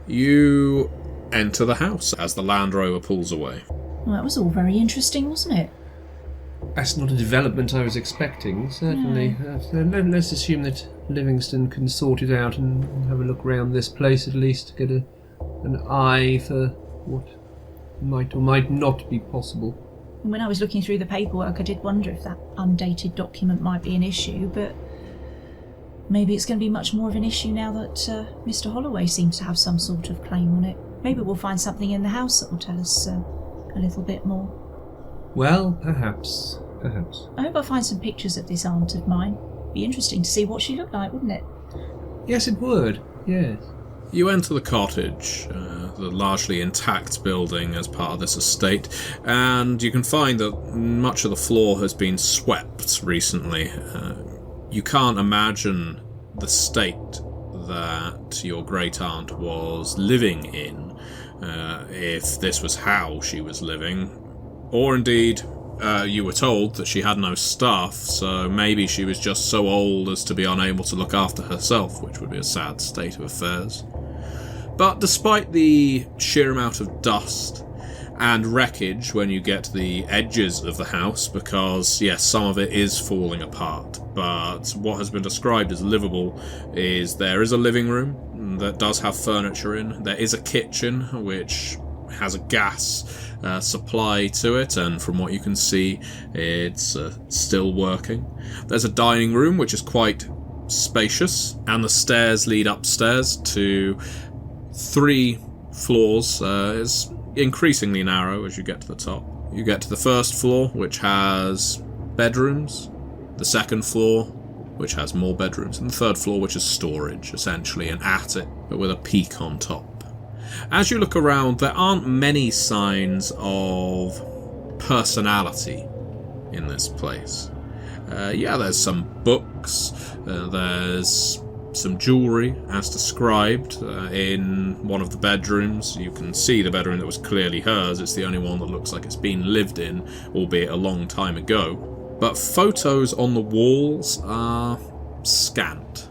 You enter the house as the Land Rover pulls away. Well, that was all very interesting, wasn't it? That's not a development I was expecting, certainly. No. Let's assume that Livingston can sort it out and have a look around this place at least to get an eye for what might or might not be possible. When I was looking through the paperwork, I did wonder if that undated document might be an issue, but maybe it's going to be much more of an issue now that Mr. Holloway seems to have some sort of claim on it. Maybe we'll find something in the house that will tell us a little bit more. Well, perhaps. I hope I find some pictures of this aunt of mine. Be interesting to see what she looked like, wouldn't it? Yes, it would. Yes. You enter the cottage, the largely intact building as part of this estate, and you can find that much of the floor has been swept recently. You can't imagine the state that your great-aunt was living in if this was how she was living, or indeed you were told that she had no staff, so maybe she was just so old as to be unable to look after herself, which would be a sad state of affairs. But despite the sheer amount of dust and wreckage when you get to the edges of the house, because yes, some of it is falling apart, but what has been described as livable is there is a living room that does have furniture in, there is a kitchen which has a gas supply to it, and from what you can see it's still working. There's a dining room which is quite spacious, and the stairs lead upstairs to 3 floors. It's increasingly narrow as you get to the top. You get to the first floor, which has bedrooms, the second floor, which has more bedrooms, and the third floor, which is storage, essentially an attic, but with a peak on top. As you look around, there aren't many signs of personality in this place. There's some books, there's some jewellery, as described, in one of the bedrooms. You can see the bedroom that was clearly hers. It's the only one that looks like it's been lived in, albeit a long time ago. But photos on the walls are scant.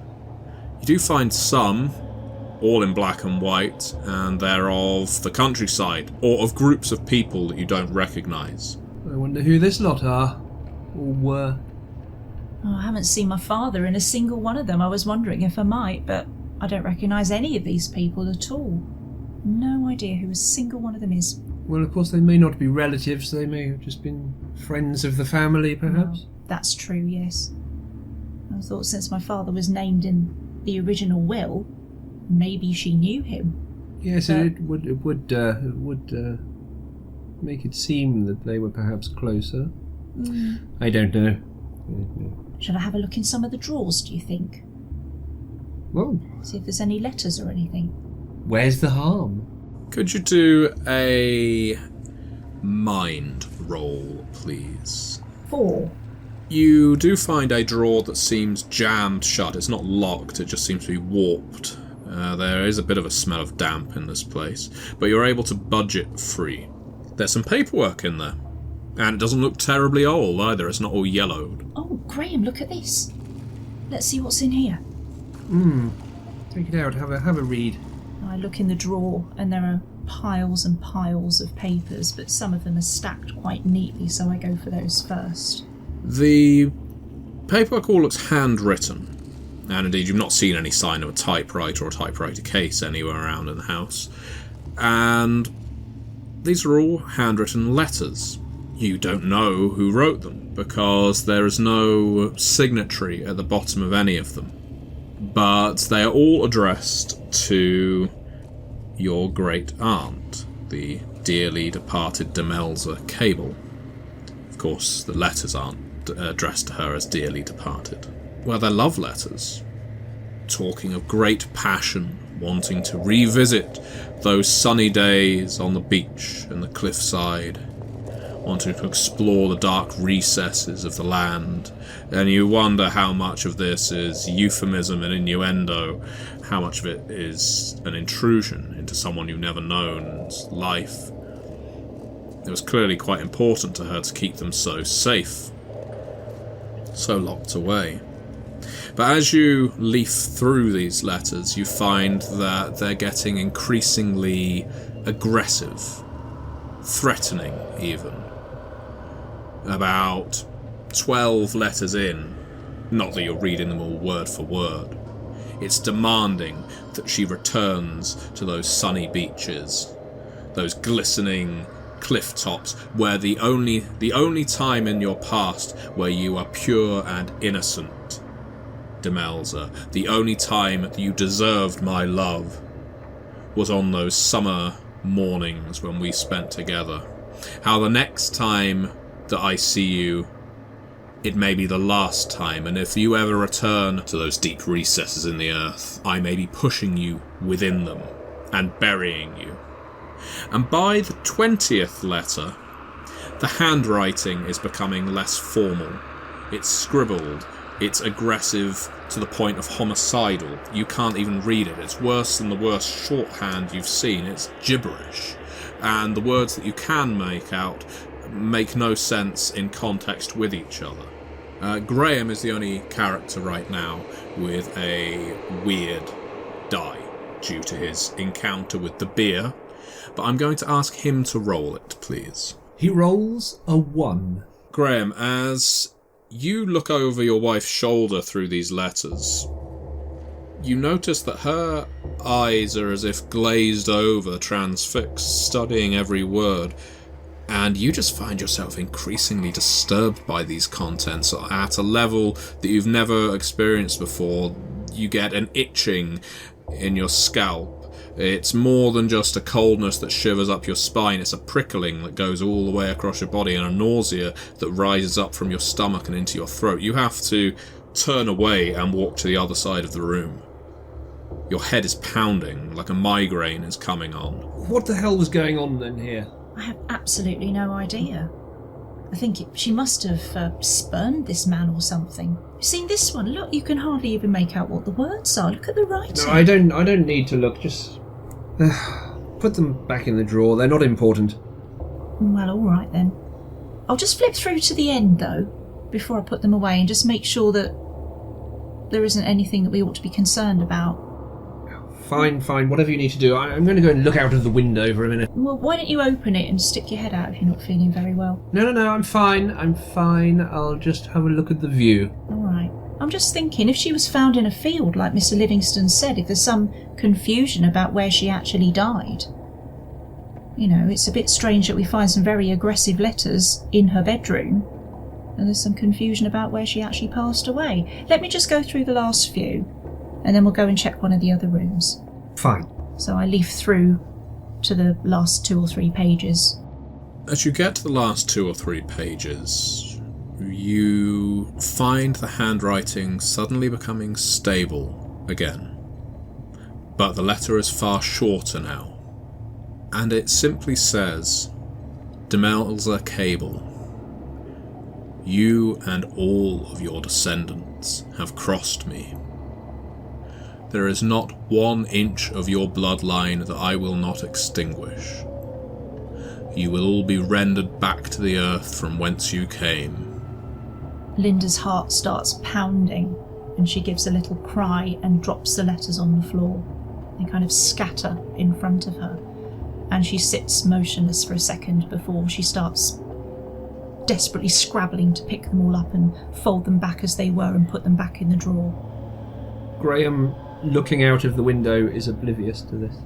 You do find some, all in black and white, and they're of the countryside, or of groups of people that you don't recognise. I wonder who this lot are, or were. Oh, I haven't seen my father in a single one of them. I was wondering if I might, but I don't recognise any of these people at all. No idea who a single one of them is. Well, of course, they may not be relatives. They may have just been friends of the family, perhaps. Oh, that's true, yes. I thought since my father was named in the original will, maybe she knew him. Yes, but it would make it seem that they were perhaps closer. I don't know. Should I have a look in some of the drawers, do you think? Well, see if there's any letters or anything. Where's the harm? Could you do a mind roll, please? 4. You do find a drawer that seems jammed shut. It's not locked, it just seems to be warped. There is a bit of a smell of damp in this place, but you're able to budge it free. There's some paperwork in there, and it doesn't look terribly old either. It's not all yellowed. Oh, Graham, look at this. Let's see what's in here. Take it out, have a read. I look in the drawer, and there are piles and piles of papers, but some of them are stacked quite neatly, so I go for those first. The paperwork all looks handwritten, and indeed you've not seen any sign of a typewriter or a typewriter case anywhere around in the house. And these are all handwritten letters. You don't know who wrote them, because there is no signatory at the bottom of any of them. But they are all addressed to your great aunt, the dearly departed Demelza Cable. Of course, the letters aren't addressed to her as dearly departed. Well, they're love letters, talking of great passion, wanting to revisit those sunny days on the beach and the cliffside, wanting to explore the dark recesses of the land, and you wonder how much of this is euphemism and innuendo, how much of it is an intrusion into someone you've never known's life. It was clearly quite important to her to keep them so safe, so locked away. But as you leaf through these letters, you find that they're getting increasingly aggressive, threatening even. About 12 letters in, not that you're reading them all word for word, it's demanding that she returns to those sunny beaches, those glistening cliff tops, where the only time in your past where you are pure and innocent, Demelza, the only time that you deserved my love, was on those summer mornings when we spent together. How the next time that I see you, it may be the last time, and if you ever return to those deep recesses in the earth, I may be pushing you within them and burying you. And by the 20th letter, the handwriting is becoming less formal. It's scribbled, it's aggressive to the point of homicidal. You can't even read it. It's worse than the worst shorthand you've seen. It's gibberish. And the words that you can make out make no sense in context with each other. Graham is the only character right now with a weird die due to his encounter with the beer, but I'm going to ask him to roll it, please. He rolls a 1. Graham, as you look over your wife's shoulder through these letters, you notice that her eyes are as if glazed over, transfixed, studying every word. And you just find yourself increasingly disturbed by these contents at a level that you've never experienced before. You get an itching in your scalp. It's more than just a coldness that shivers up your spine. It's a prickling that goes all the way across your body and a nausea that rises up from your stomach and into your throat. You have to turn away and walk to the other side of the room. Your head is pounding like a migraine is coming on. What the hell was going on then here? I have absolutely no idea. I think she must have spurned this man or something. You've seen this one? Look, you can hardly even make out what the words are. Look at the writing. No, I don't need to look. Just put them back in the drawer. They're not important. Well, all right then. I'll just flip through to the end, though, before I put them away, and just make sure that there isn't anything that we ought to be concerned about. Fine, whatever you need to do. I'm going to go and look out of the window for a minute. Well, why don't you open it and stick your head out if you're not feeling very well? No, I'm fine. I'll just have a look at the view. All right. I'm just thinking, if she was found in a field, like Mr. Livingston said, if there's some confusion about where she actually died. You know, it's a bit strange that we find some very aggressive letters in her bedroom, and there's some confusion about where she actually passed away. Let me just go through the last few, and then we'll go and check one of the other rooms. Fine. So I leaf through to the last 2 or 3 pages. As you get to the last 2 or 3 pages, you find the handwriting suddenly becoming stable again. But the letter is far shorter now, and it simply says, Demelza Cable, you and all of your descendants have crossed me. There is not 1 inch of your bloodline that I will not extinguish. You will all be rendered back to the earth from whence you came. Linda's heart starts pounding, and she gives a little cry and drops the letters on the floor. They kind of scatter in front of her, and she sits motionless for a second before she starts desperately scrabbling to pick them all up and fold them back as they were and put them back in the drawer. Graham, looking out of the window, is oblivious to this.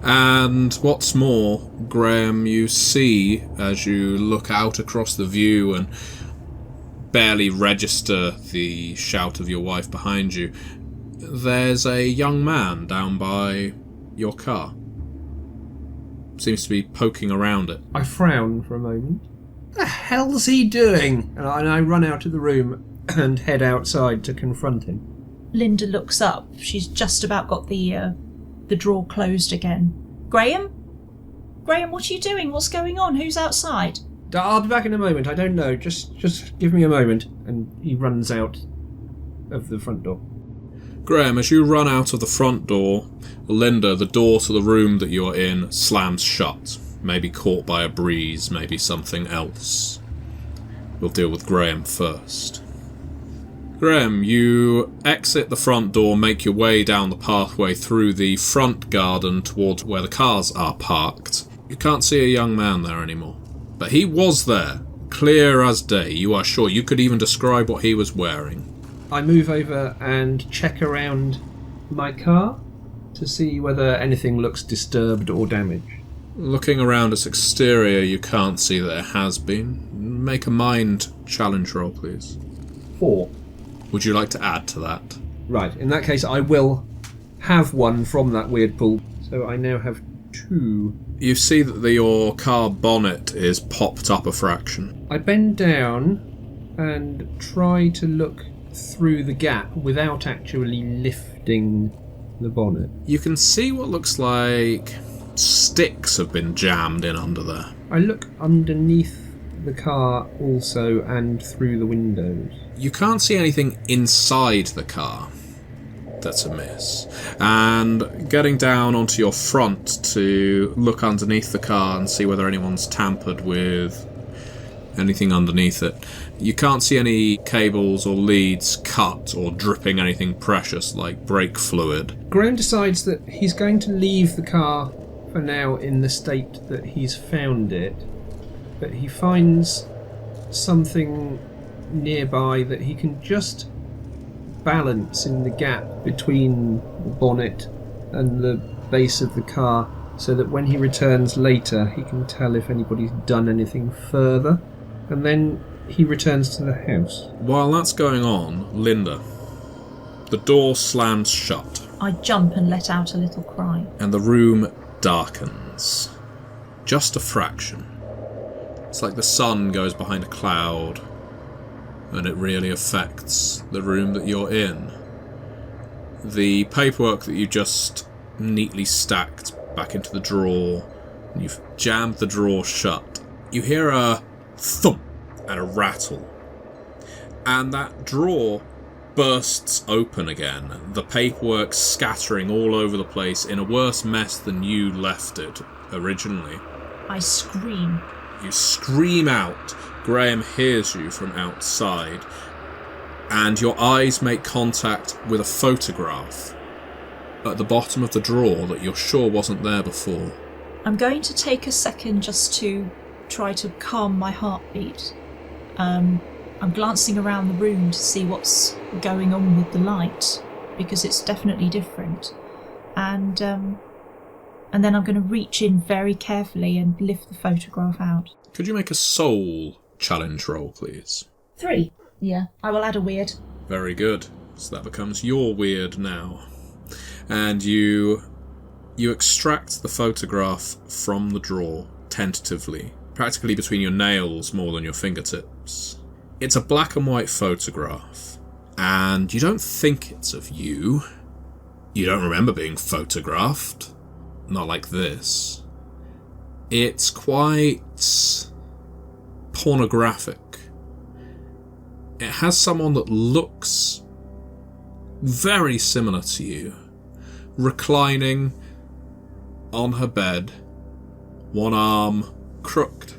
And what's more, Graham, you see, as you look out across the view and barely register the shout of your wife behind you, there's a young man down by your car. Seems to be poking around it. I frown for a moment. The hell's he doing? And I run out of the room and head outside to confront him. Linda looks up. She's just about got the drawer closed again. Graham? Graham, what are you doing? What's going on? Who's outside? I'll be back in a moment. I don't know. Just give me a moment. And he runs out of the front door. Graham, as you run out of the front door, Linda, the door to the room that you're in, slams shut. Maybe caught by a breeze, maybe something else. We'll deal with Graham first. Graham, you exit the front door, make your way down the pathway through the front garden towards where the cars are parked. You can't see a young man there anymore. But he was there, clear as day, you are sure. You could even describe what he was wearing. I move over and check around my car to see whether anything looks disturbed or damaged. Looking around its exterior, you can't see that it has been. Make a mind challenge roll, please. 4. Would you like to add to that? Right, in that case I will have one from that weird pool. So I now have 2. You see that your car bonnet is popped up a fraction. I bend down and try to look through the gap without actually lifting the bonnet. You can see what looks like sticks have been jammed in under there. I look underneath the car also and through the windows. You can't see anything inside the car that's amiss. And getting down onto your front to look underneath the car and see whether anyone's tampered with anything underneath it. You can't see any cables or leads cut or dripping anything precious like brake fluid. Graham decides that he's going to leave the car for now in the state that he's found it, but he finds something nearby that he can just balance in the gap between the bonnet and the base of the car, so that when he returns later he can tell if anybody's done anything further. And then he returns to the house. While that's going on, Linda, the door slams shut. I jump and let out a little cry. And the room darkens. Just a fraction. It's like the sun goes behind a cloud, and it really affects the room that you're in. The paperwork that you just neatly stacked back into the drawer, and you've jammed the drawer shut. You hear a thump and a rattle, and that drawer bursts open again, the paperwork scattering all over the place in a worse mess than you left it originally. I scream. You scream out. Graham hears you from outside, and your eyes make contact with a photograph at the bottom of the drawer that you're sure wasn't there before. I'm going to take a second just to try to calm my heartbeat. I'm glancing around the room to see what's going on with the light, because it's definitely different. And then I'm going to reach in very carefully and lift the photograph out. Could you make a soul challenge roll, please? 3. Yeah, I will add a weird. Very good. So that becomes your weird now. And you extract the photograph from the drawer, tentatively, practically between your nails more than your fingertips. It's a black and white photograph, and you don't think it's of you. You don't remember being photographed. Not like this. It's quite pornographic. It has someone that looks very similar to you, reclining on her bed, one arm crooked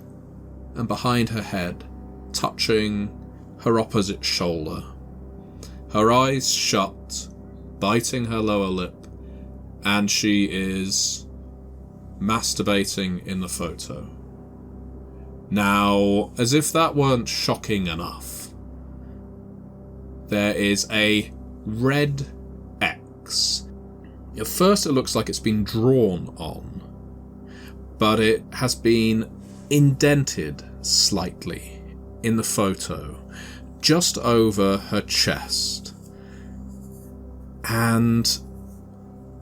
and behind her head, touching her opposite shoulder. Her eyes shut, biting her lower lip, and she is masturbating in the photo. Now, as if that weren't shocking enough, there is a red X. At first it looks like it's been drawn on, but it has been indented slightly in the photo, just over her chest. And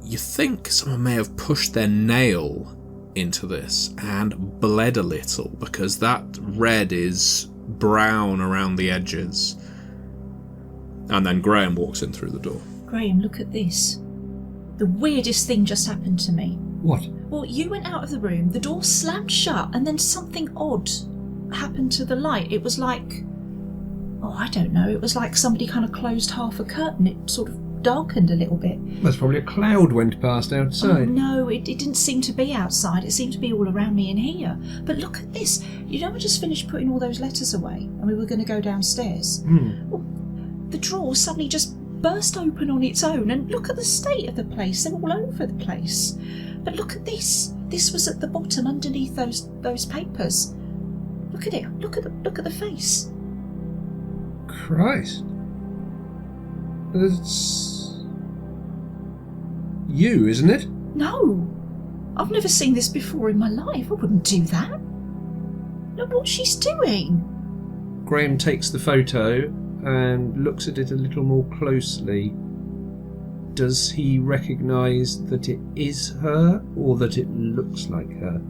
you think someone may have pushed their nail into this and bled a little, because that red is brown around the edges. And then Graham walks in through the door. Graham, look at this. The weirdest thing just happened to me. What? Well, you went out of the room, the door slammed shut, and then something odd happened to the light. It was like... oh, I don't know. It was like somebody kind of closed half a curtain. It sort of darkened a little bit. That's probably a cloud went past outside. Oh, no, it didn't seem to be outside. It seemed to be all around me in here. But look at this. You know, I just finished putting all those letters away, and we were going to go downstairs. Mm. Well, the drawer suddenly just burst open on its own, and look at the state of the place. They're all over the place. But look at this. This was at the bottom underneath those papers. Look at it. Look at the face. Christ. It's you, isn't it? No. I've never seen this before in my life. I wouldn't do that. Look what she's doing. Graham takes the photo and looks at it a little more closely. Does he recognise that it is her, or that it looks like her?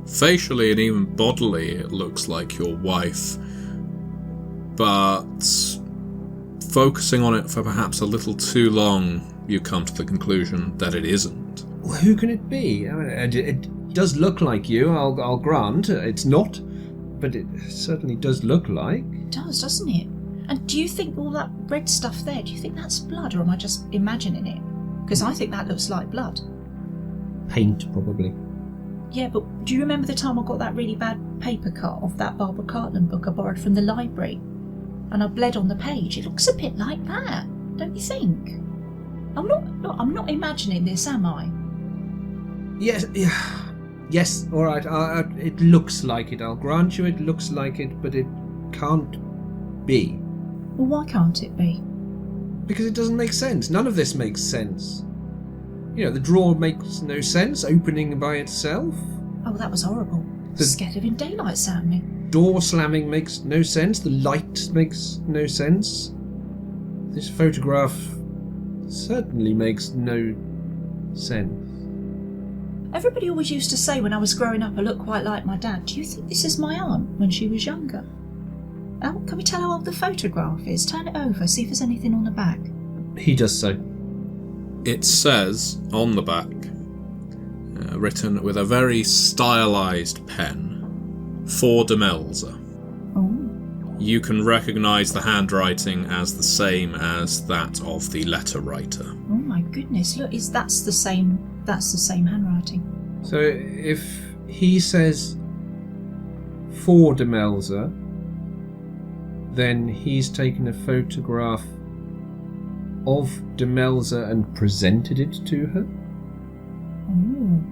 Facially and even bodily, it looks like your wife. But focusing on it for perhaps a little too long, you come to the conclusion that it isn't. Well, who can it be? I mean, it does look like you, I'll grant. It's not, but it certainly does look like. It does, doesn't it? And do you think all that red stuff there, do you think that's blood, or am I just imagining it? Because I think that looks like blood. Paint, probably. Yeah, but do you remember the time I got that really bad paper cut off that Barbara Cartland book I borrowed from the library? And I bled on the page. It looks a bit like that, don't you think? I'm not imagining this, am I? Yes, yes, alright, it looks like it. I'll grant you it looks like it, but it can't be. Well, why can't it be? Because it doesn't make sense. None of this makes sense. You know, the drawer makes no sense, opening by itself. Oh, that was horrible. Scared of in daylight sounding. Door slamming makes no sense. The light makes no sense. This photograph certainly makes no sense. Everybody always used to say when I was growing up I looked quite like my dad. Do you think this is my aunt when she was younger? Can we tell how old the photograph is? Turn it over, see if there's anything on the back. He does so. It says on the back, written with a very stylised pen, for Demelza. Oh. You can recognise the handwriting as the same as that of the letter writer. Oh my goodness! Look, that's the same handwriting. So if he says for Demelza, then he's taken a photograph of Demelza and presented it to her? Oh,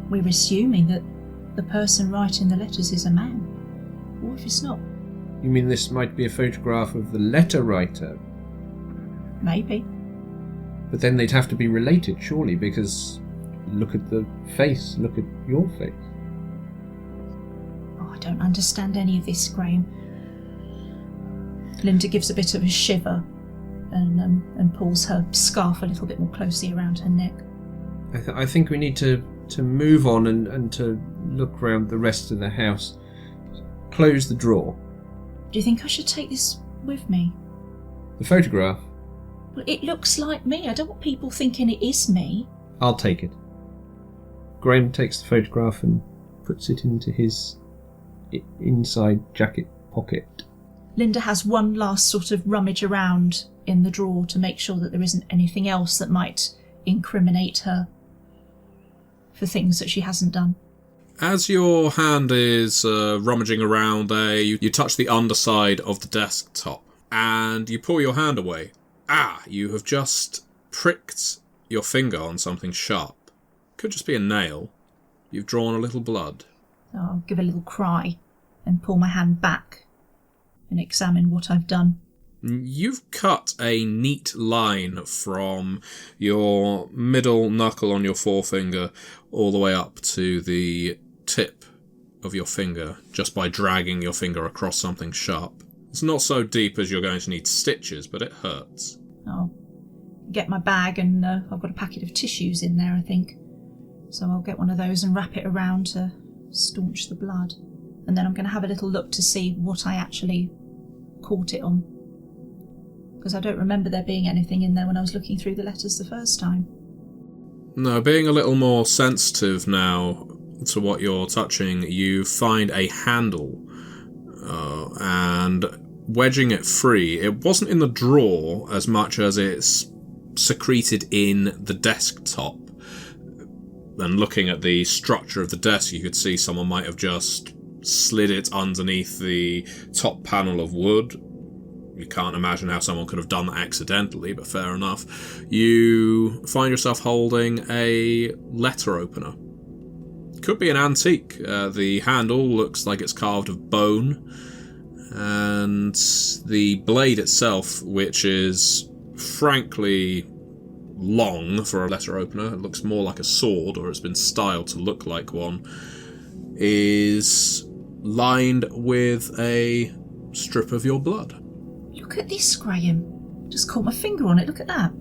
we're assuming that the person writing the letters is a man. What if it's not? You mean this might be a photograph of the letter writer? Maybe. But then they'd have to be related, surely, because look at the face, look at your face. Oh, I don't understand any of this, Graham. Linda gives a bit of a shiver and pulls her scarf a little bit more closely around her neck. I think we need to move on and to look around the rest of the house. Close the drawer. Do you think I should take this with me? The photograph? Well, it looks like me. I don't want people thinking it is me. I'll take it. Graham takes the photograph and puts it into his inside jacket pocket. Linda has one last sort of rummage around in the drawer to make sure that there isn't anything else that might incriminate her for things that she hasn't done. As your hand is rummaging around there, you touch the underside of the desktop and you pull your hand away. You have just pricked your finger on something sharp. Could just be a nail. You've drawn a little blood. I'll give a little cry and pull my hand back and examine what I've done. You've cut a neat line from your middle knuckle on your forefinger all the way up to the tip of your finger just by dragging your finger across something sharp. It's not so deep as you're going to need stitches, but it hurts. I'll get my bag and I've got a packet of tissues in there, I think. So I'll get one of those and wrap it around to staunch the blood. And then I'm going to have a little look to see what I actually caught it on. Because I don't remember there being anything in there when I was looking through the letters the first time. No, being a little more sensitive now to what you're touching, you find a handle and wedging it free. It wasn't in the drawer as much as it's secreted in the desktop. And looking at the structure of the desk, you could see someone might have just slid it underneath the top panel of wood You can't imagine how someone could have done that accidentally, but fair enough. You find yourself holding a letter opener. Could be an antique. The handle looks like it's carved of bone, and the blade itself, which is frankly long for a letter opener, it looks more like a sword, or it's been styled to look like one, is lined with a strip of your blood. Look at this, Graham. Just caught my finger on it. Look at that.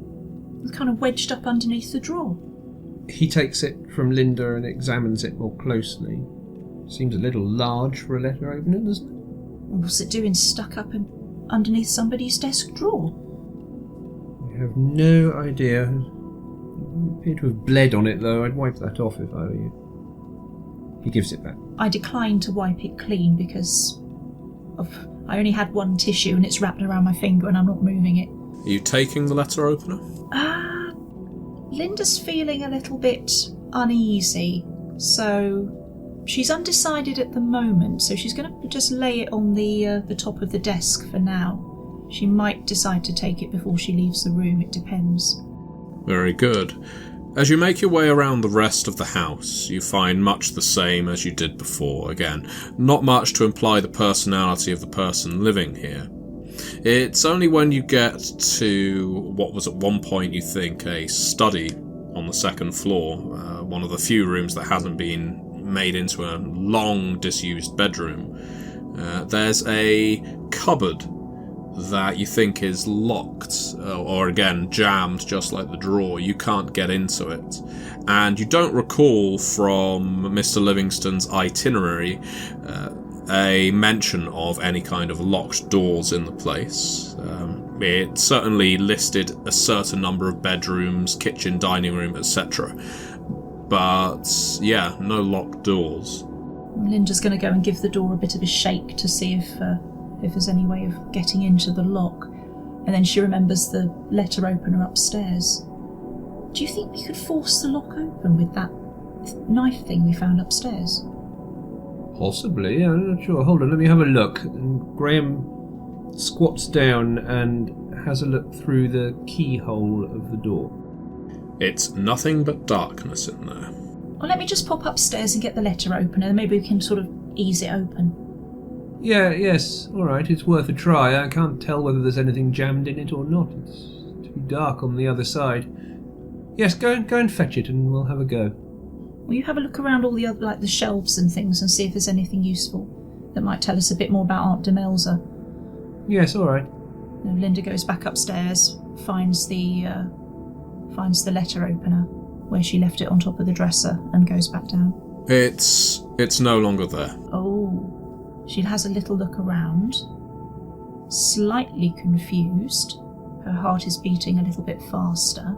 It's kind of wedged up underneath the drawer. He takes it from Linda and examines it more closely. Seems a little large for a letter opener, doesn't it? What's it doing stuck up underneath somebody's desk drawer? I have no idea. It appeared to have bled on it, though. I'd wipe that off if I were you. He gives it back. I decline to wipe it clean because I only had one tissue and it's wrapped around my finger and I'm not moving it. Are you taking the letter opener? Linda's feeling a little bit uneasy, so she's undecided at the moment, so she's going to just lay it on the top of the desk for now. She might decide to take it before she leaves the room, it depends. Very good. As you make your way around the rest of the house, you find much the same as you did before. Again, not much to imply the personality of the person living here. It's only when you get to what was at one point, you think, a study on the second floor, one of the few rooms that hasn't been made into a long disused bedroom. There's a cupboard that you think is locked, or again jammed, just like the drawer. You can't get into it, and you don't recall from Mr. Livingston's itinerary a mention of any kind of locked doors in the place. It certainly listed a certain number of bedrooms, kitchen, dining room, etc. But yeah, no locked doors. Linda's going to go and give the door a bit of a shake to see if there's any way of getting into the lock. And then she remembers the letter opener upstairs. Do you think we could force the lock open with that knife thing we found upstairs? Possibly, I'm not sure. Hold on, let me have a look. And Graham squats down and has a look through the keyhole of the door. It's nothing but darkness in there. Well, let me just pop upstairs and get the letter opener, and maybe we can sort of ease it open. Yes, alright, it's worth a try. I can't tell whether there's anything jammed in it or not. It's too dark on the other side. Yes, go and fetch it and we'll have a go. Will you have a look around all the other, like the shelves and things, and see if there's anything useful that might tell us a bit more about Aunt Demelza? Yes, alright. Linda goes back upstairs, finds the letter opener where she left it on top of the dresser, and goes back down. It's no longer there. Oh. She has a little look around, slightly confused. Her heart is beating a little bit faster.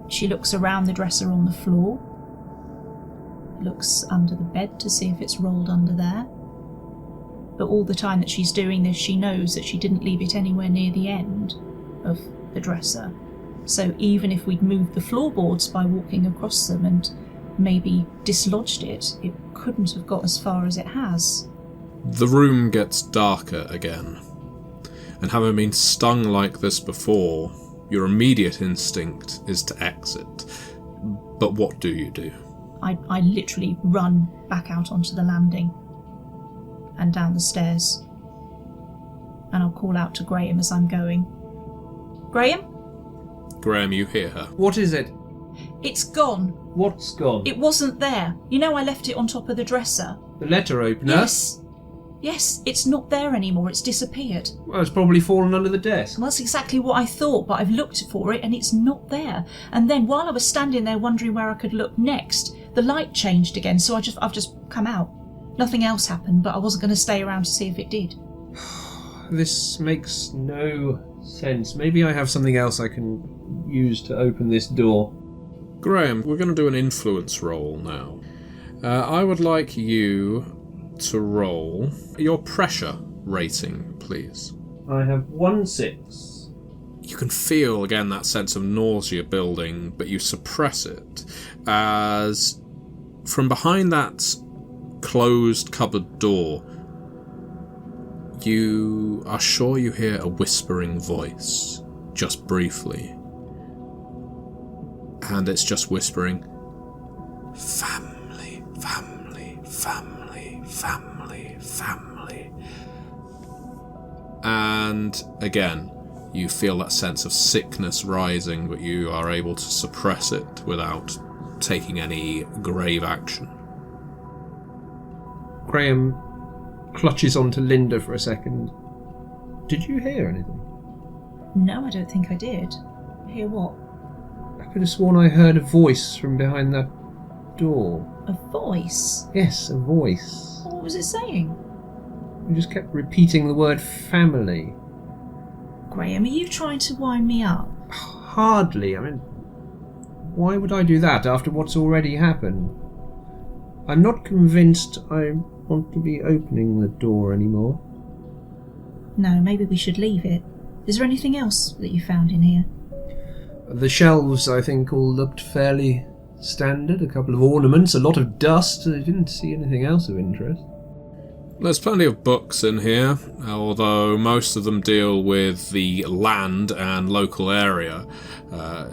She looks around the dresser on the floor, looks under the bed to see if it's rolled under there. But all the time that she's doing this, she knows that she didn't leave it anywhere near the end of the dresser. So even if we'd moved the floorboards by walking across them and maybe dislodged it, it couldn't have got as far as it has. The room gets darker again. And having been stung like this before, your immediate instinct is to exit. But what do you do? I literally run back out onto the landing and down the stairs. And I'll call out to Graham as I'm going. Graham? Graham, you hear her. What is it? It's gone. What's gone? It wasn't there. You know I left it on top of the dresser. The letter opener? Yes, it's not there anymore. It's disappeared. Well, it's probably fallen under the desk. Well, that's exactly what I thought, but I've looked for it and it's not there. And then while I was standing there wondering where I could look next, the light changed again, so I've just come out. Nothing else happened, but I wasn't going to stay around to see if it did. This makes no sense. Maybe I have something else I can use to open this door. Graham, we're going to do an influence roll now. I would like you to roll your pressure rating, please. I have 1-6. You can feel again that sense of nausea building, but you suppress it as from behind that closed cupboard door You are sure you hear a whispering voice, just briefly. And it's just whispering, family, family, family, family, family. And again, you feel that sense of sickness rising, but you are able to suppress it without taking any grave action. Graham clutches onto Linda for a second. Did you hear anything? No, I don't think I did. Hear what? I could have sworn I heard a voice from behind that door. A voice? Yes, a voice. What was it saying? You just kept repeating the word family. Graham, are you trying to wind me up? Hardly. I mean, why would I do that after what's already happened? I'm not convinced I want to be opening the door anymore. No, maybe we should leave it. Is there anything else that you found in here? The shelves, I think, all looked fairly standard. A couple of ornaments, a lot of dust. I didn't see anything else of interest. There's plenty of books in here, although most of them deal with the land and local area.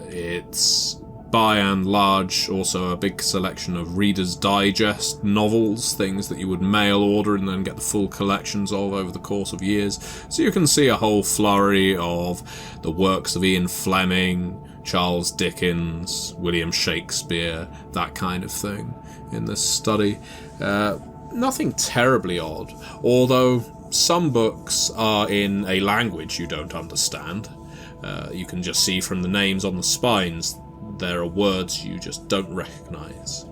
It's by and large also a big selection of Reader's Digest novels, things that you would mail order and then get the full collections of over the course of years. So you can see a whole flurry of the works of Ian Fleming, Charles Dickens, William Shakespeare, that kind of thing in this study. Nothing terribly odd, although some books are in a language you don't understand. You can just see from the names on the spines there are words you just don't recognise.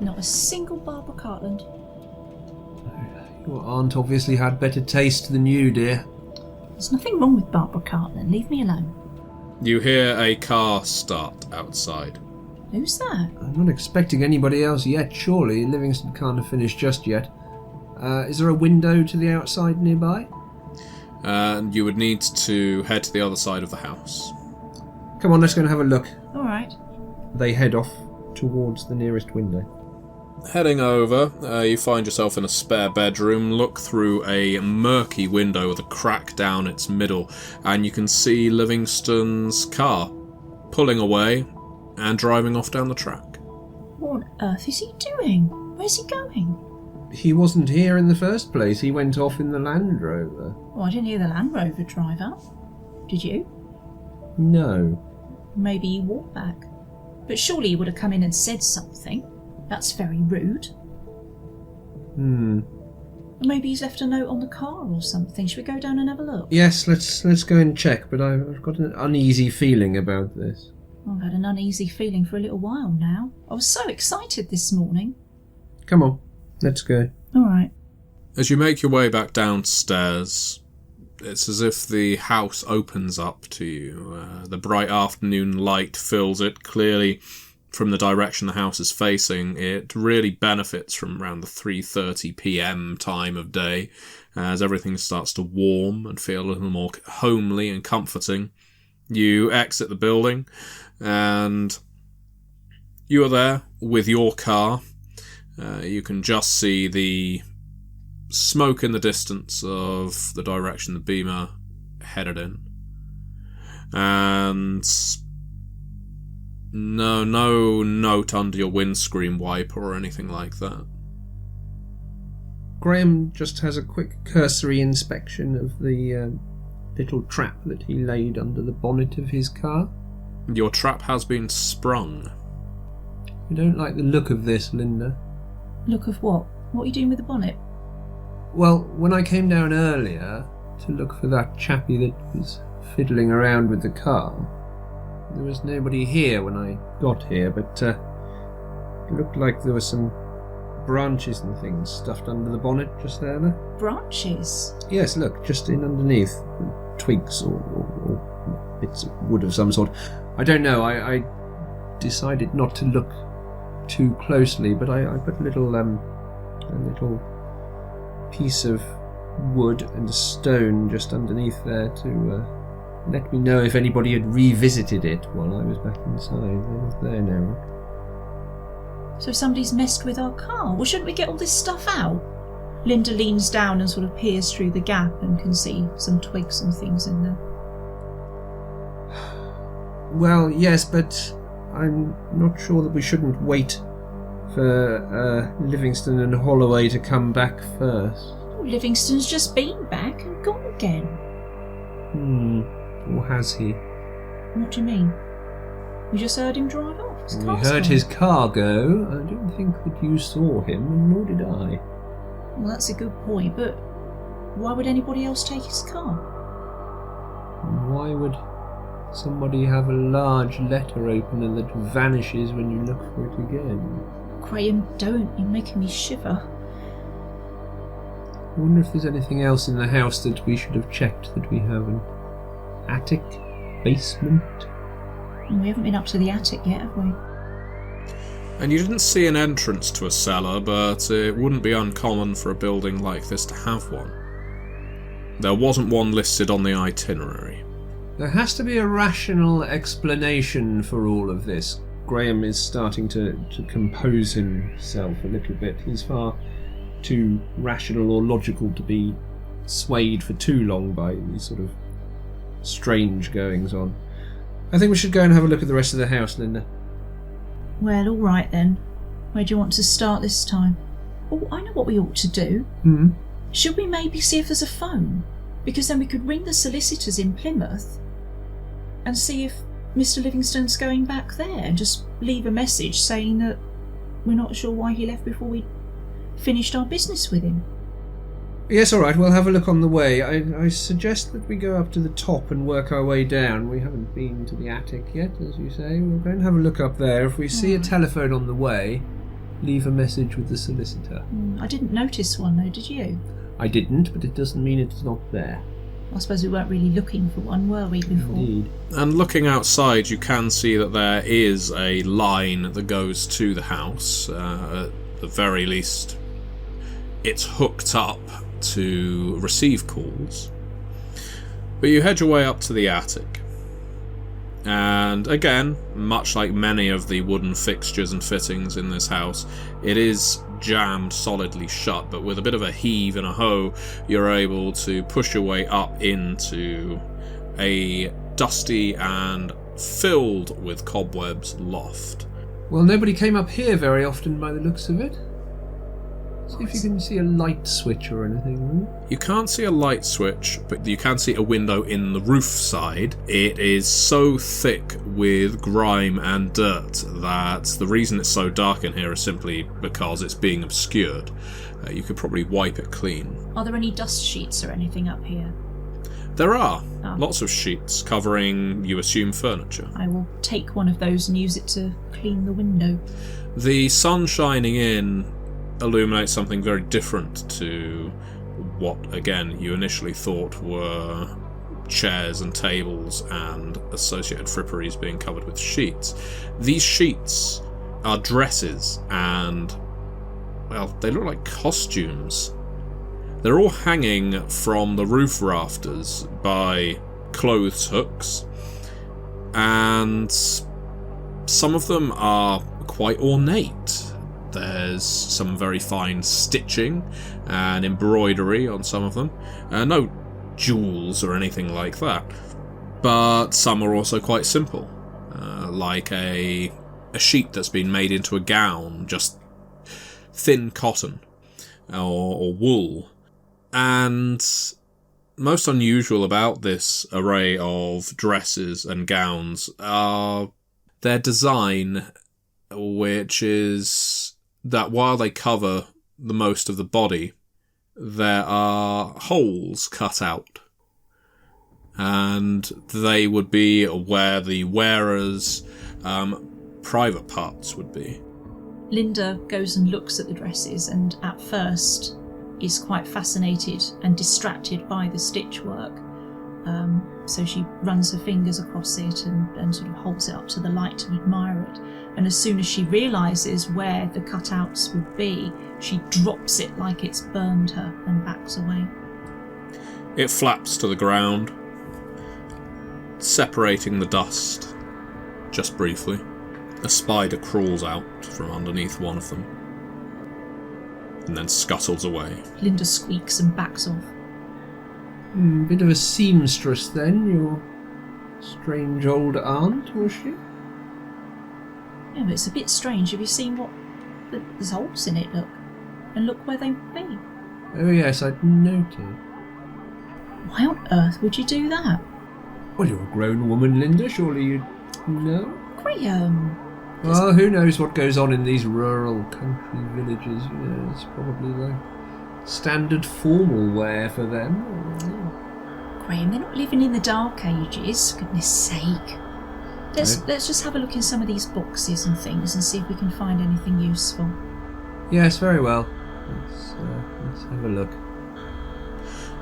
Not a single Barbara Cartland. Your aunt obviously had better taste than you, dear. There's nothing wrong with Barbara Cartland. Leave me alone. You hear a car start outside. Who's that? I'm not expecting anybody else yet, surely. Livingston can't have finished just yet. Is there a window to the outside nearby? And you would need to head to the other side of the house. Come on, let's go and have a look. All right. They head off towards the nearest window. Heading over, you find yourself in a spare bedroom. Look through a murky window with a crack down its middle, and you can see Livingston's car pulling away and driving off down the track. What on earth is he doing? Where's he going? He wasn't here in the first place. He went off in the Land Rover. Oh, I didn't hear the Land Rover drive up. Did you? No. Maybe he walked back. But surely he would have come in and said something. That's very rude. Maybe he's left a note on the car or something. Should we go down and have a look? Yes, let's go and check, but I've got an uneasy feeling about this. I've had an uneasy feeling for a little while now. I was so excited this morning. Come on, let's go. All right. As you make your way back downstairs, it's as if the house opens up to you. The bright afternoon light fills it. Clearly, from the direction the house is facing, it really benefits from around the 3:30 p.m. time of day, as everything starts to warm and feel a little more homely and comforting. You exit the building, and you are there with your car. You can just see the smoke in the distance of the direction the Beamer headed in. And no note under your windscreen wiper or anything like that. Graham just has a quick cursory inspection of the little trap that he laid under the bonnet of his car. Your trap has been sprung. You don't like the look of this, Linda. Look of what? What are you doing with the bonnet? Well, when I came down earlier to look for that chappie that was fiddling around with the car, there was nobody here when I got here, but it looked like there were some branches and things stuffed under the bonnet just there. Branches? Yes, look, just in underneath. Twigs or bits of wood of some sort. I don't know, I decided not to look too closely, but I put a little piece of wood and a stone just underneath there to let me know if anybody had revisited it while I was back inside. They're not there now. So somebody's messed with our car. Well, shouldn't we get all this stuff out? Linda leans down and sort of peers through the gap and can see some twigs and things in there. Well, yes, but I'm not sure that we shouldn't wait for Livingston and Holloway to come back first. Oh, Livingston's just been back and gone again. Or has he? What do you mean? We just heard him drive off. His We car's heard gone. his car go. I don't think that you saw him, and nor did I. Well, that's a good point, but why would anybody else take his car? Why would somebody have a large letter opener that vanishes when you look for it again? Graham, don't. You're making me shiver. I wonder if there's anything else in the house that we should have checked that we haven't. Attic? Basement? We haven't been up to the attic yet, have we? And you didn't see an entrance to a cellar, but it wouldn't be uncommon for a building like this to have one. There wasn't one listed on the itinerary. There has to be a rational explanation for all of this. Graham is starting to compose himself a little bit. He's far too rational or logical to be swayed for too long by these sort of strange goings on. I think we should go and have a look at the rest of the house, Linda. Well, all right then. Where do you want to start this time? Oh, I know what we ought to do. Should we maybe see if there's a phone? Because then we could ring the solicitors in Plymouth and see if Mr. Livingston's going back there and just leave a message saying that we're not sure why he left before we finished our business with him. Yes, all right, we'll have a look on the way. I suggest that we go up to the top and work our way down. We haven't been to the attic yet, as you say. We'll go and have a look up there. If we see a telephone on the way, leave a message with the solicitor. I didn't notice one though, did you? I didn't, but it doesn't mean it's not there. I suppose we weren't really looking for one, were we, before? Indeed. And looking outside, you can see that there is a line that goes to the house. At the very least, it's hooked up to receive calls. But you head your way up to the attic. And again, much like many of the wooden fixtures and fittings in this house, it is jammed solidly shut, but with a bit of a heave and a hoe, you're able to push your way up into a dusty and filled with cobwebs loft. Well, nobody came up here very often by the looks of it. See if you can see a light switch or anything. You can't see a light switch, but you can see a window in the roof side. It is so thick with grime and dirt that the reason it's so dark in here is simply because it's being obscured. You could probably wipe it clean. Are there any dust sheets or anything up here? There are lots of sheets covering, you assume, furniture. I will take one of those and use it to clean the window. The sun shining in illuminates something very different to what, again, you initially thought were chairs and tables and associated fripperies being covered with sheets. These sheets are dresses and, well, they look like costumes. They're all hanging from the roof rafters by clothes hooks, and some of them are quite ornate. There's some very fine stitching and embroidery on some of them. No jewels or anything like that. But some are also quite simple. Like a sheet that's been made into a gown, just thin cotton or wool. And most unusual about this array of dresses and gowns are their design, which is that while they cover the most of the body, there are holes cut out. And they would be where the wearer's private parts would be. Linda goes and looks at the dresses and at first is quite fascinated and distracted by the stitch work. So she runs her fingers across it and sort of holds it up to the light to admire it. And as soon as she realises where the cutouts would be, she drops it like it's burned her and backs away. It flaps to the ground, separating the dust just briefly. A spider crawls out from underneath one of them. and then scuttles away. Linda squeaks and backs off. Bit of a seamstress then, your strange old aunt, was she? Yeah, but it's a bit strange. Have you seen what... There's holes in it, look. And look where they've been. Oh yes, I'd noted. Why on earth would you do that? Well, you're a grown woman, Linda. Surely you'd know? Graham! Well, who knows what goes on in these rural country villages. Yeah, it's probably like standard formal wear for them. Graham, they're not living in the Dark Ages, for goodness sake. Let's just have a look in some of these boxes and things and see if we can find anything useful. Yes, very well. Let's have a look.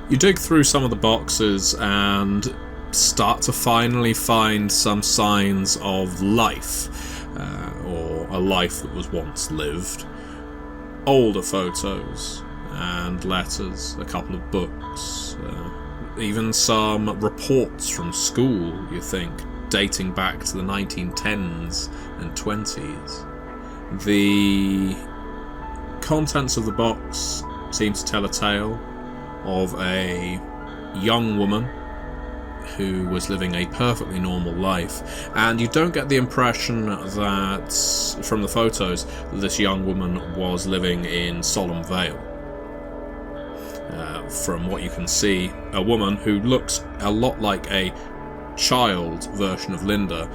You dig through some of the boxes and start to finally find some signs of life, or a life that was once lived. Older photos and letters, a couple of books, even some reports from school, you think, dating back to the 1910s and 20s. The contents of the box seem to tell a tale of a young woman who was living a perfectly normal life, and you don't get the impression that, from the photos, this young woman was living in Solemn Vale. From what you can see, a woman who looks a lot like a child version of Linda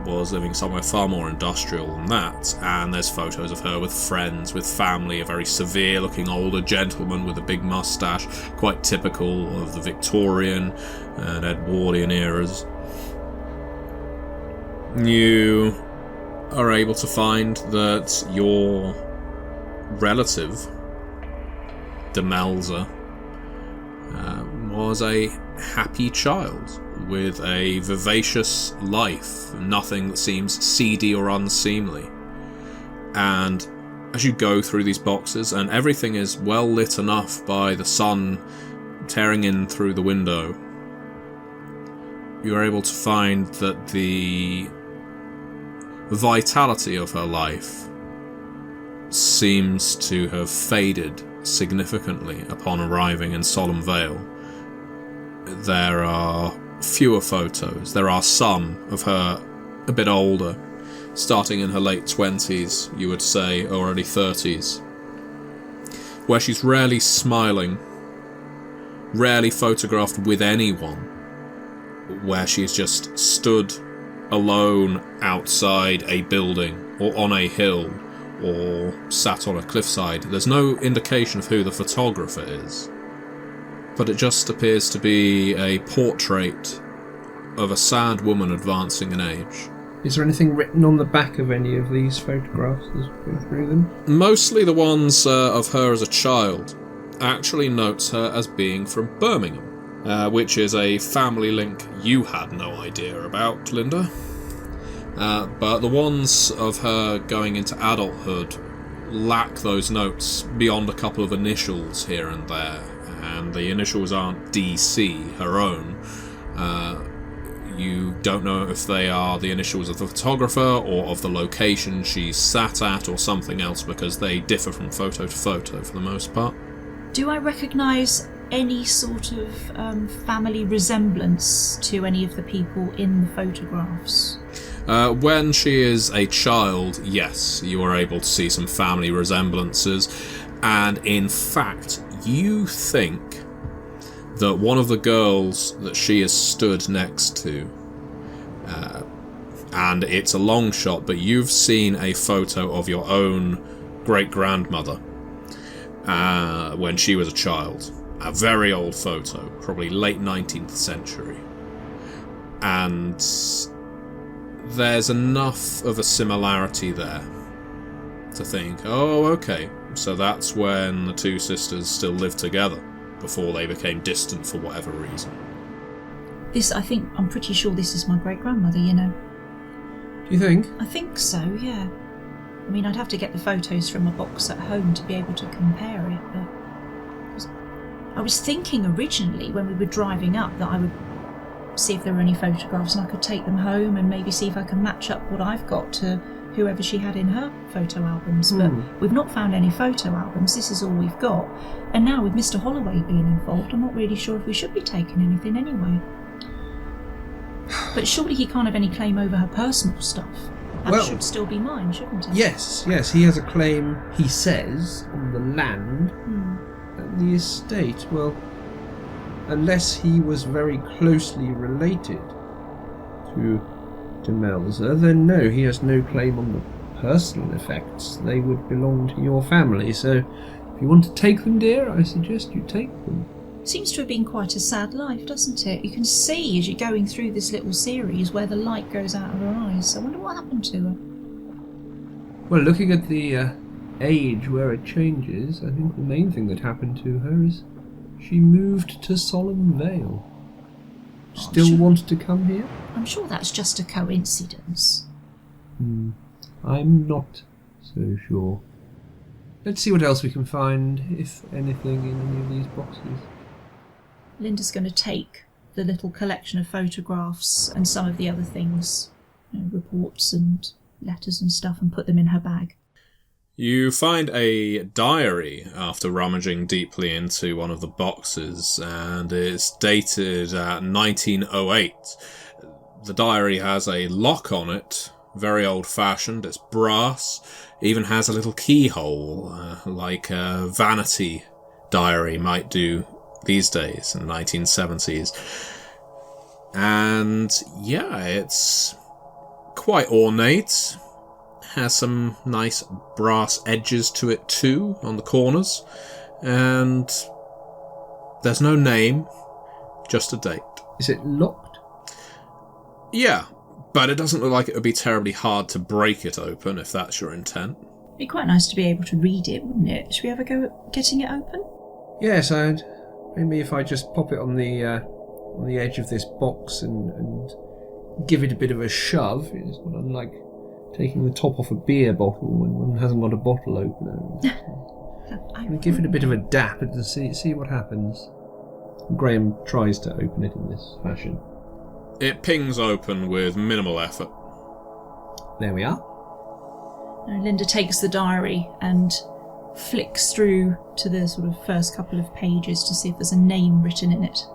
was living somewhere far more industrial than that, and there's photos of her with friends, with family, a very severe looking older gentleman with a big moustache, quite typical of the Victorian and Edwardian eras. You are able to find that your relative, Demelza, was a happy child with a vivacious life, nothing that seems seedy or unseemly. And as you go through these boxes, and everything is well lit enough by the sun tearing in through the window, you are able to find that the vitality of her life seems to have faded significantly upon arriving in Solemn Vale. There are fewer photos. There are some of her a bit older, starting in her late 20s, you would say, or early 30s, where she's rarely smiling, rarely photographed with anyone, where she's just stood alone outside a building or on a hill or sat on a cliffside. There's no indication of who the photographer is, but it just appears to be a portrait of a sad woman advancing in age. Is there anything written on the back of any of these photographs as we go through them? Mostly the ones of her as a child actually notes her as being from Birmingham, which is a family link you had no idea about, Linda. But the ones of her going into adulthood lack those notes beyond a couple of initials here and there, and the initials aren't DC, her own. You don't know if they are the initials of the photographer or of the location she's sat at or something else, because they differ from photo to photo for the most part. Do I recognise any sort of family resemblance to any of the people in the photographs? When she is a child, yes, you are able to see some family resemblances, and in fact, you think that one of the girls that she has stood next to, and it's a long shot, but you've seen a photo of your own great-grandmother when she was a child. A very old photo, probably late 19th century. And there's enough of a similarity there to think, oh, okay, so that's when the two sisters still lived together, before they became distant for whatever reason. I'm pretty sure this is my great-grandmother, you know. Do you think? I think so, yeah. I mean, I'd have to get the photos from a box at home to be able to compare it, but I was thinking originally when we were driving up that I would see if there were any photographs and I could take them home and maybe see if I can match up what I've got to whoever she had in her photo albums, but we've not found any photo albums. This is all we've got. And now with Mr. Holloway being involved, I'm not really sure if we should be taking anything anyway. But surely he can't have any claim over her personal stuff. That should still be mine, shouldn't it? Yes, he has a claim, he says, on the land and the estate. Well, unless he was very closely related to Demelza, then no, he has no claim on the personal effects. They would belong to your family, so if you want to take them, dear, I suggest you take them. Seems to have been quite a sad life, doesn't it? You can see as you're going through this little series where the light goes out of her eyes. I wonder what happened to her. Well, looking at the age where it changes, I think the main thing that happened to her is she moved to Solemn Vale. Still want to come here? I'm sure that's just a coincidence. I'm not so sure. Let's see what else we can find, if anything, in any of these boxes. Linda's going to take the little collection of photographs and some of the other things, reports and letters and stuff, and put them in her bag. You find a diary after rummaging deeply into one of the boxes, and it's dated 1908. The diary has a lock on it, very old-fashioned, it's brass, even has a little keyhole, like a vanity diary might do these days in the 1970s. And yeah, it's quite ornate. Has some nice brass edges to it too on the corners, and there's no name, just a date. Is it locked? Yeah, but it doesn't look like it would be terribly hard to break it open if that's your intent. It'd be quite nice to be able to read it, wouldn't it? Should we ever go at getting it open? Yes, maybe if I just pop it on the edge of this box and give it a bit of a shove. It's not unlike taking the top off a beer bottle when one hasn't got a bottle opener. Give it a bit of a dap and see what happens. Graham tries to open it in this fashion. It pings open with minimal effort. There we are. Now, Linda takes the diary and flicks through to the sort of first couple of pages to see if there's a name written in it.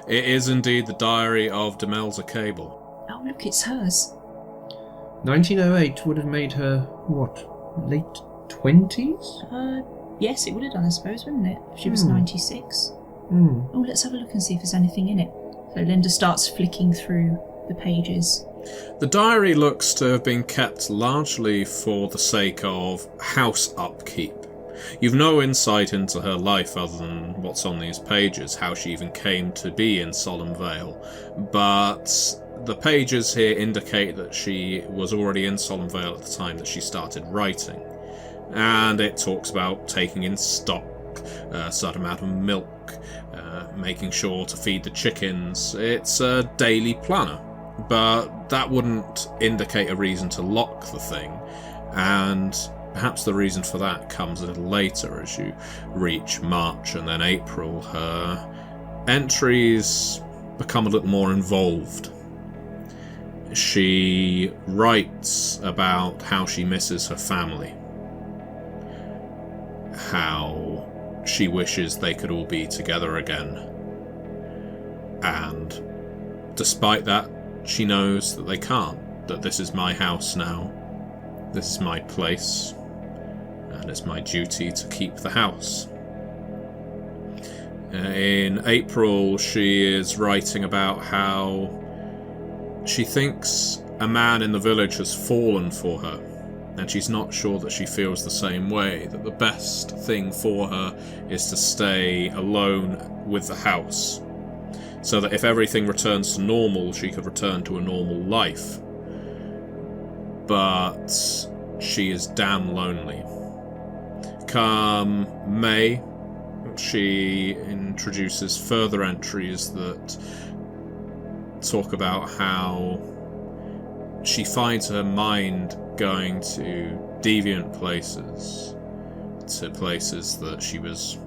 It is indeed the diary of Demelza Cable. Oh, look, it's hers. 1908 would have made her, what, late 20s? Yes, it would have done, I suppose, wouldn't it? If she was 96. Oh, let's have a look and see if there's anything in it. So Linda starts flicking through the pages. The diary looks to have been kept largely for the sake of house upkeep. You've no insight into her life other than what's on these pages, how she even came to be in Solemn Vale, but the pages here indicate that she was already in Solemn Vale at the time that she started writing, and it talks about taking in stock, a certain amount of milk, making sure to feed the chickens. It's a daily planner, but that wouldn't indicate a reason to lock the thing, and perhaps the reason for that comes a little later as you reach March and then April. Her entries become a little more involved. She writes about how she misses her family, how she wishes they could all be together again, and despite that, she knows that they can't, that this is my house now, this is my place, and it's my duty to keep the house. In April, she is writing about how she thinks a man in the village has fallen for her, and she's not sure that she feels the same way, that the best thing for her is to stay alone with the house, so that if everything returns to normal, she could return to a normal life. But she is damn lonely. Come May, she introduces further entries that talk about how she finds her mind going to deviant places, to places that she was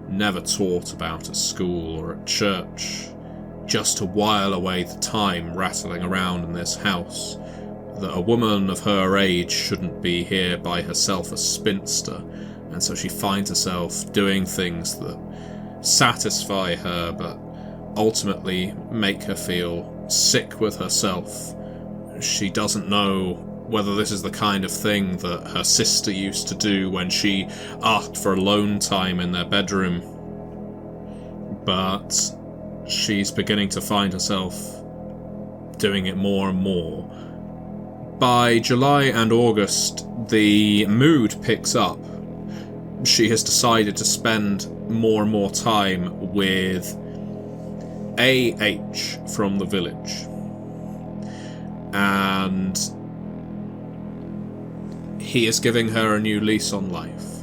never taught about at school or at church, just to while away the time rattling around in this house, that a woman of her age shouldn't be here by herself, a spinster, and so she finds herself doing things that satisfy her but ultimately make her feel sick with herself. She doesn't know whether this is the kind of thing that her sister used to do when she asked for alone time in their bedroom, but she's beginning to find herself doing it more and more. By July and August, the mood picks up. She has decided to spend more and more time with A.H. from the village. And he is giving her a new lease on life.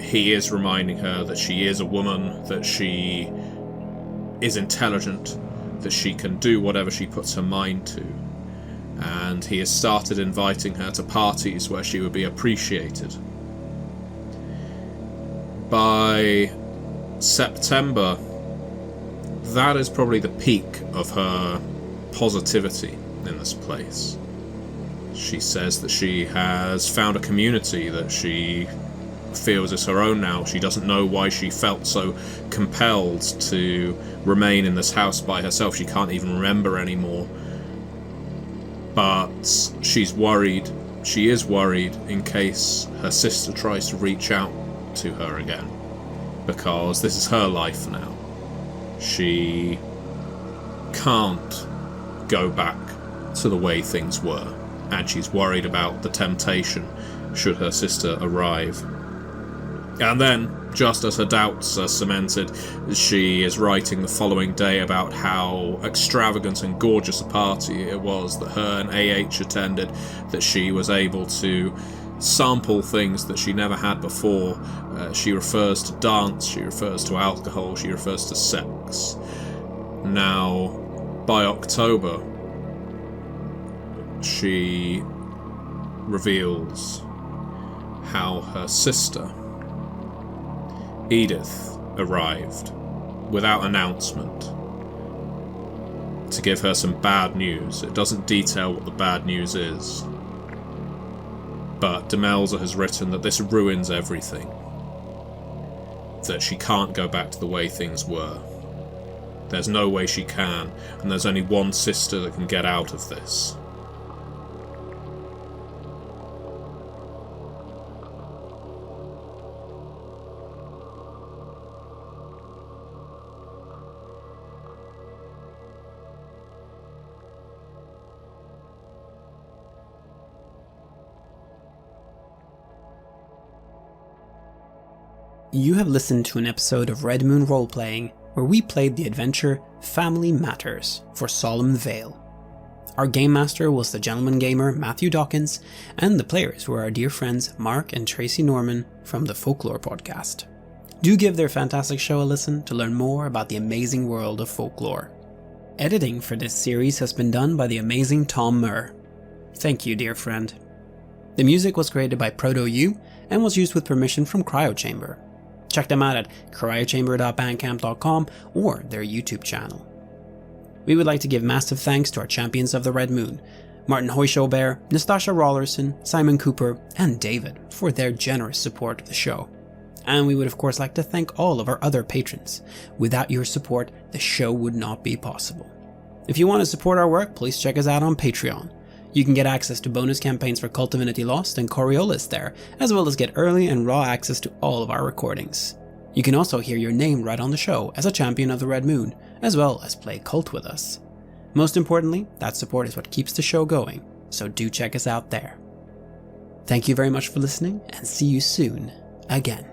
He is reminding her that she is a woman, that she is intelligent, that she can do whatever she puts her mind to. And he has started inviting her to parties where she would be appreciated. By September, that is probably the peak of her positivity in this place. She says that she has found a community that she feels is her own now. She doesn't know why she felt so compelled to remain in this house by herself. She can't even remember anymore. But she's worried. She is worried in case her sister tries to reach out to her again, because this is her life now. She can't go back to the way things were, and she's worried about the temptation should her sister arrive. And then, just as her doubts are cemented, she is writing the following day about how extravagant and gorgeous a party it was that her and A.H. attended, that she was able to sample things that she never had before. She refers to dance, she refers to alcohol, she refers to sex. Now, by October, she reveals how her sister, Edith, arrived without announcement to give her some bad news. It doesn't detail what the bad news is, but Demelza has written that this ruins everything, that she can't go back to the way things were. There's no way she can, and there's only one sister that can get out of this. You have listened to an episode of Red Moon Roleplaying where we played the adventure Family Matters for Solemn Vale. Our game master was the gentleman gamer Matthew Dawkins, and the players were our dear friends Mark and Tracey Norman from the Folklore podcast. Do give their fantastic show a listen to learn more about the amazing world of folklore. Editing for this series has been done by the amazing Tom Murr. Thank you, dear friend. The music was created by Proto-U and was used with permission from Cryochamber. Check them out at cryochamber.bandcamp.com or their YouTube channel. We would like to give massive thanks to our champions of the Red Moon, Martin Heuschober, Nastasia Raulerson, Simon Cooper, and David for their generous support of the show. And we would of course like to thank all of our other patrons. Without your support, the show would not be possible. If you want to support our work, please check us out on Patreon. You can get access to bonus campaigns for Cult Divinity Lost and Coriolis there, as well as get early and raw access to all of our recordings. You can also hear your name read on the show as a champion of the Red Moon, as well as play Cult with us. Most importantly, that support is what keeps the show going, so do check us out there. Thank you very much for listening, and see you soon again.